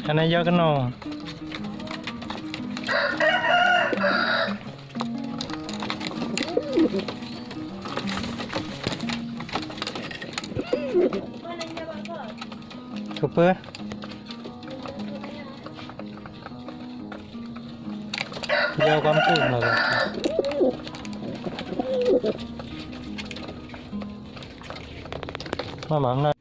Karena dia kena. Apa? Jauh kampung lah. Mama,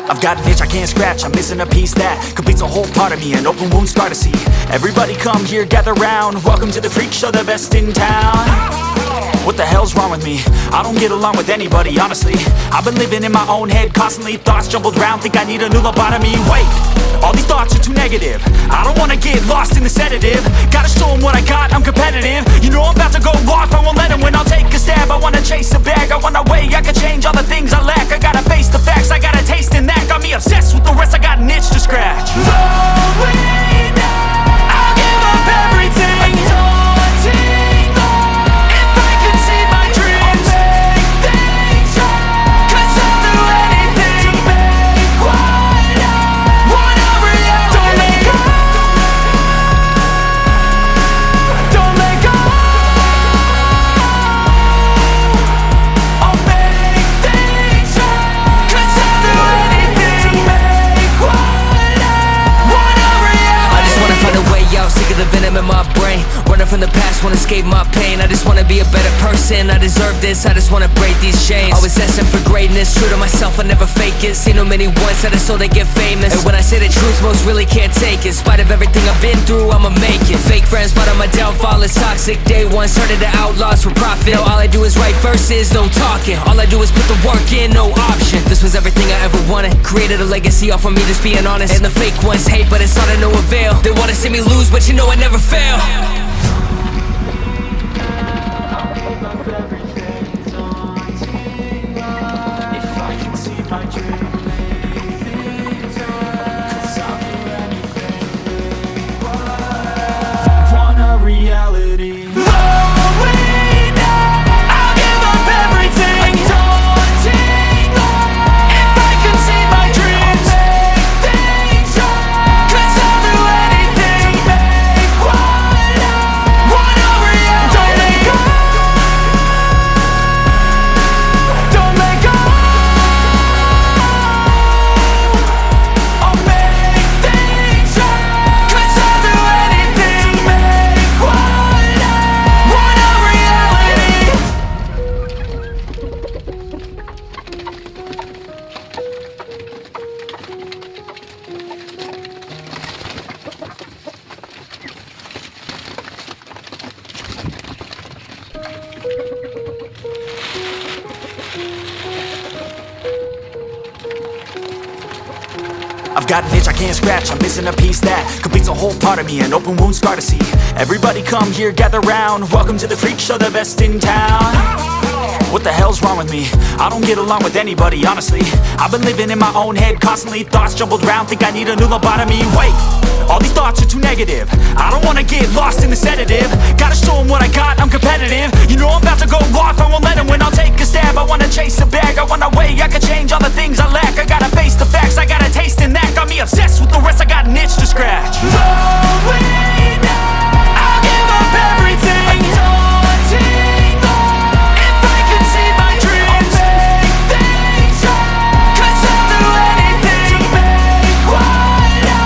I've got an itch I can't scratch, I'm missing a piece that completes a whole part of me, an open wound scar to see. Everybody come here, gather round, welcome to the freak show, the best in town. What the hell's wrong with me? I don't get along with anybody, honestly. I've been living in my own head constantly, thoughts jumbled round, think I need a new lobotomy. Wait, all these thoughts are too negative. I don't wanna get lost in the sedative. Gotta show them what I got, I'm competitive. You know I'm about to go off, I won't let them win. I'll take a stab, I wanna chase a bag. I wanna weigh, I can change all the things I lack. I gotta face the facts, I got a taste in that. Got me obsessed with the rest, I got an itch to scratch. Going now, I'll give up everything. Daunting all, if I could see my dreams, I'll make things right. 'Cause I'll do anything to make what I want a reality. Don't let go, don't let go. I'll make things right. 'Cause I'll do anything to make what I want a reality. I just wanna find a way out, sick of the venom in my brain. Running from the past, wanna escape my pain. I just wanna be a better person, I deserve this. I just wanna break these chains. Always asking for greatness, true to myself, I never fake it. Seen too many once, I just so they get famous. And when I say the truth, most really can't take it. In spite of everything I've been through, I'ma make it. Fake friends, but on my downfall is toxic. Day one, started to outlaws for profit. Now all I do is write verses, no talking. All I do is put the work in, no option. This was everything I ever wanted. Created a legacy off of me, just being honest. And the fake ones hate, but it's all to no avail. They wanna see me lose, but you know I never fail. Reality. Going now, I'll give up everything. Daunting all, if I could see my dreams, I'll make things right. 'Cause I'll do anything to make what I want a reality. Don't let go, don't let go. I'll make things right. 'Cause I'll do anything to make what I want a reality. I've got an itch I can't scratch, I'm missing a piece that completes a whole part of me, an open wound scar to see. Everybody come here, gather round, welcome to the freak show, the best in town. What the hell's wrong with me? I don't get along with anybody, honestly. I've been living in my own head constantly, thoughts jumbled round, think I need a new lobotomy. Wait, all these thoughts are too negative. I don't wanna get lost in the sedative. Gotta show them what I got, I'm competitive. You know I'm about to go off, I won't let them win. I'll take a stab, I wanna chase a bag. I wanna weigh, I can change all the things I lack. I gotta face the facts, I got a taste in that. Got me obsessed with the rest, I got an itch to scratch. Going now, I'll give up everything. Daunting all, if I could see my dreams, I'll make things right. 'Cause I'll do anything to make what I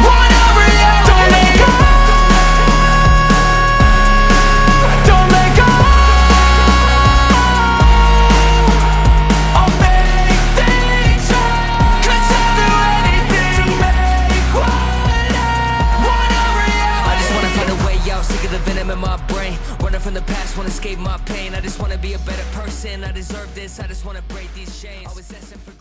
want a reality. Don't let go, don't let go. I'll make things right. 'Cause I'll do anything to make what I want a reality. I just wanna find a way out, sick of the venom in my brain. Running from the past, wanna escape my pain. I just wanna be a better person, I deserve this. I just wanna break these chains. Always asking for